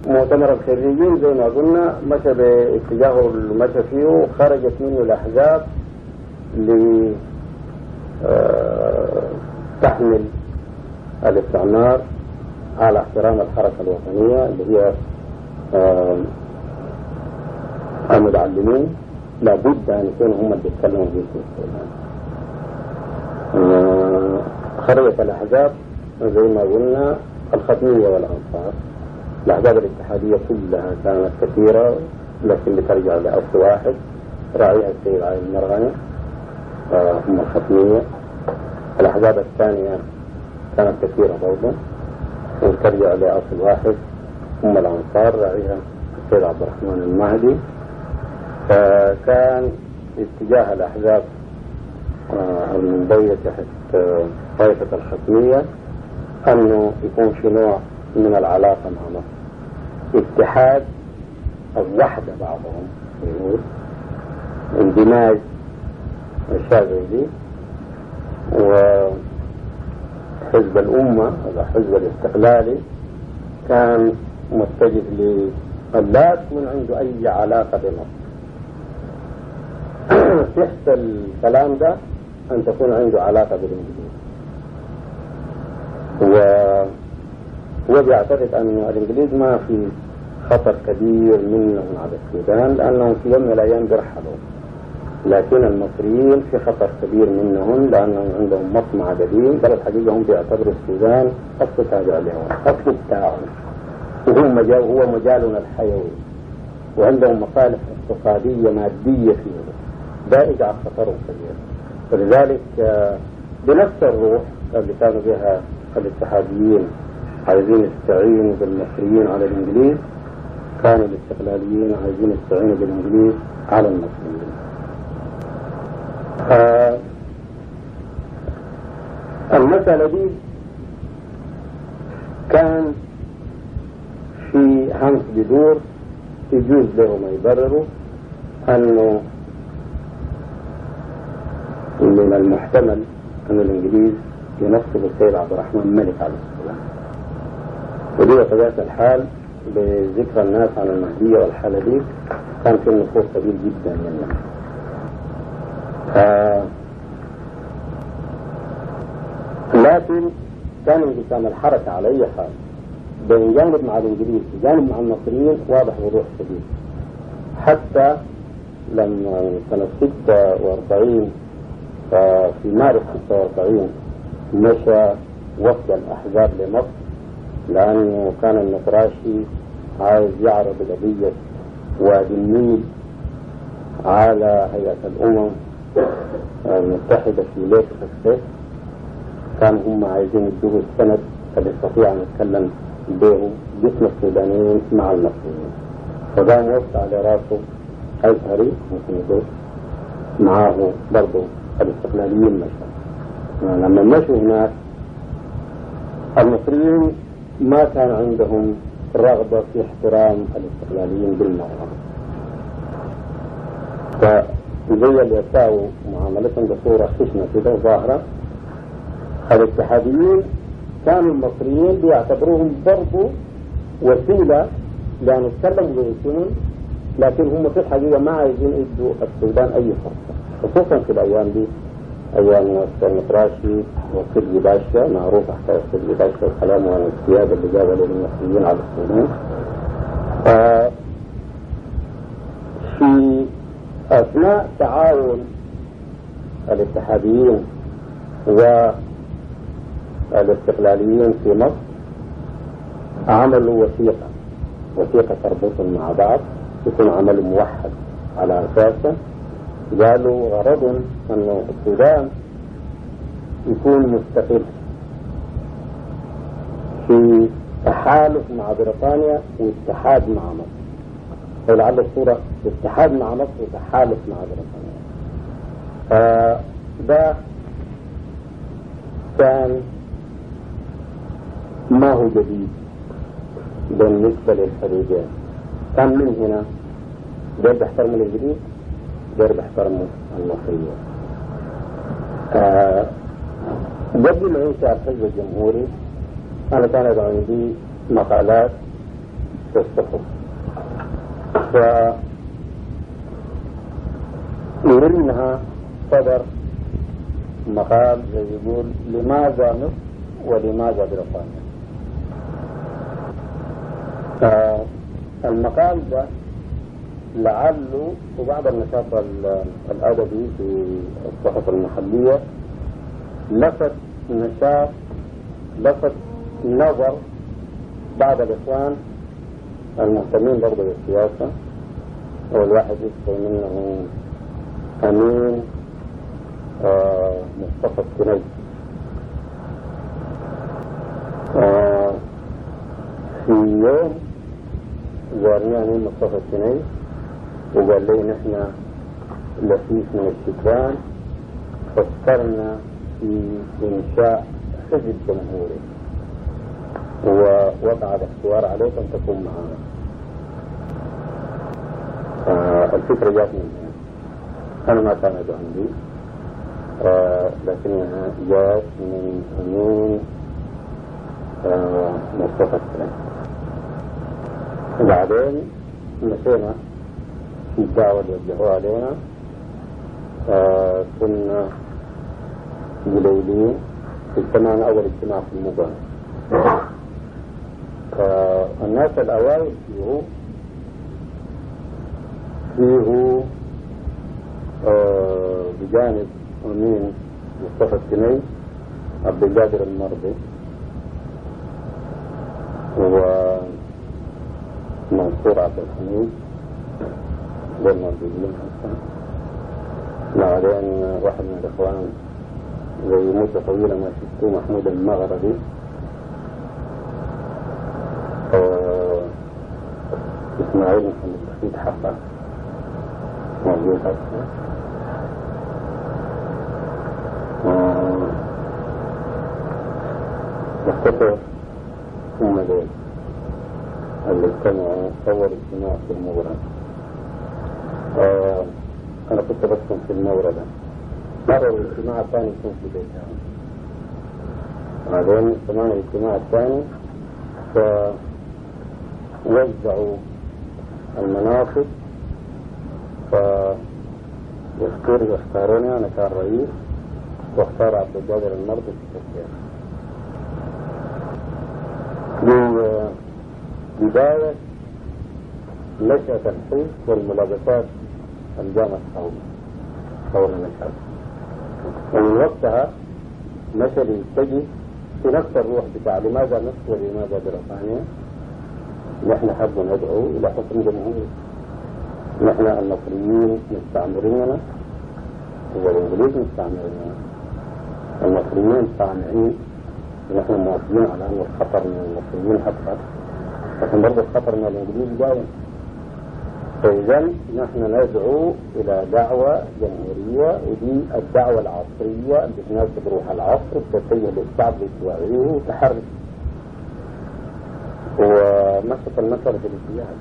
مؤتمر الخريجين زي ما قلنا مشى باتجاهه اللي مشى فيه، وخرجت منه الأحزاب لتحمل الاستعمار على احترام الحركة الوطنية اللي هي المتعلمين لابد أن يكونوا هم اللي يتكلموا باسم السودان. خرجت الأحزاب زي ما قلنا الختمية والأنصار. الأحزاب الاتحادية كلها كانت كثيرة لكن بترجع لأصل واحد راعيها السيد علي المرغني، هم الختمية. الأحزاب الثانية كانت كثيرة برضه وترجع لأصل واحد هم الأنصار راعيها السيد عبد الرحمن المهدي. فكان اتجاه الأحزاب المنضوية تحت طائفة الختمية أنه يكون في نوع من العلاقة مع مصر، اتحاد أو وحدة بعضهم يقول، اندماج الشاذلي وحزب الأمة الحزب الاستقلالي كان متجه لا تكون عنده أي علاقة بمصر. تحت الكلام ده أن تكون عنده علاقة بالإنجليز، هو بيعتقد أن الإنجليز ما في خطر كبير منهم على السودان لأنهم في يوم من الأيام بيرحلوا، لكن المصريين في خطر كبير منهم لأنهم عندهم مصنع قديم، بل الحقيقة هم بيعتبروا السودان أصل تابع لهم، أصل بتاعهم، وهو مجالنا الحيوي، وعندهم مصالح اقتصادية مادية فيه، ده يجعل خطرهم كبير. ولذلك بنفس الروح اللي كانوا بها الاتحاديين عايزين يستعينوا بالمصريين على الإنجليز، كانوا الاستقلاليين عايزين يستعينوا بالإنجليز على المصريين. المسألة دي كان في همس بدور يجوز لهم يبرروا أنه من المحتمل أن الإنجليز ينصبوا السيد عبد الرحمن ملك على السودان، ودي بطبيعة الحال بذكر الناس عن المهدية والحالة دي كان في نفوذ كبير جدا منها. لكن كان انقسام الحركة على أي حال بين جانب مع الإنجليز وجانب مع المصريين واضح وضوح شديد، حتى لما سنة 46 في مارس 46 مشى وفد الأحزاب لمصر، لأنه كان النقراشي عايز يعرض قضية وادي النيل على هيئة الأمم المتحدة في ليلة الخميس. كانوا هم عايزين يدوه السند اللي يستطيع أن يتكلم به جسم السودانيين مع المصريين، فقام وفد على راسه أزهري ممكن يقول معاه برضه الاستقلاليين مشى. لما مشوا هناك المصريين ما كان عندهم رغبة في احترام الاستقلاليين بالمرة، فزي اللي يساووا معاملتهم بصورة خشنة كده ظاهرة. الاتحاديين كانوا المصريين بيعتبروهم برضو وسيلة لأن يتكلموا باسمهم، لكن هم في الحقيقة ما عايزين يدوا السودان أي فرصة، خصوصا في الأيام دي أيام النقراشي وسيدي باشا، معروف حكاية سيدي باشا وكلامه عن السيادة اللي جابوا للمصريين على السودان. في أثناء تعاون الاتحاديين والاستقلاليين في مصر عملوا وثيقة تربطهم مع بعض، يكون عمل موحد على أساسه. قالوا غرضهم أنه السودان يكون مستقل في تحالف مع بريطانيا واتحاد مع مصر، ولعل الصورة اتحاد مع مصر وتحالف مع بريطانيا. ده كان ما هو جديد بالنسبة للخليجين. كان من هنا دول بيحترموا الإنجليز، دول بيحترموا المصريين. قبل ما ينشأ الحزب الجمهوري أنا كانت عندي مقالات في الصحف. ومنها صدر مقال يقول لماذا مصر ولماذا بريطانيا. المقال ده لعله في بعض النشاط الأدبي في الصحف المحلية لفت نظر بعض الإخوان المهتمين برضه بالسياسة، والواحد يذكر منه أمين مصطفى السني. في يوم زارني أمين مصطفى السني وقال لي نحن لفيف من الشبان فكرنا في إنشاء حزب جمهوري ووضع الاختيار عليك أن تكون معنا. الفكرة جات مني أنا ما كانت عندي، لكنها جات من أمين مصطفى السني. وبعدين مشينا في الدعوة اللي وجهوها علينا. كنا قليلين في اجتماعنا أول اجتماع في المباراة. الناس الأوائل فيه بجانب أمين مصطفى السني عبد القادر المرضي ومنصور عبد الحميد دول موجودين حتى. بعدين واحد من الإخوان زي مدة طويلة ما شفتوه محمود المغربي، إسماعيل محمد بخيت حقا موجود حتى. بختصر هم دول اللي اجتمعوا أول اجتماع في المغرب. أنا كنت بسكن في المورة ده. مرة الاجتماع الثاني يكون في بيتها، بعدين اجتماعنا الاجتماع الثاني فوزعوا المناصب، اختاروني أنا كان رئيس، واختار عبد القادر المرضي في التسجيل. بداية نشأة الحزب والملابسات الجامعة القومي حول النشاط، ومن وقتها نشأ يتجه في نفس الروح بتاع لماذا مصر ولماذا بريطانيا. نحن حب ندعو إلى حكم جمهوري. نحن المصريين مستعمرين والإنجليز مستعمرين. المصريين طامعين، نحن موافقين على أن الخطر من المصريين أكثر، لكن برضه الخطر من الإنجليز دائم. فإذا نحن ندعو إلى دعوة جمهورية، ودي الدعوة العصرية اللي تناسب روح العصر، تتجه للشعب لتوعيه وتحرك ومسك المسألة في الاتجاه.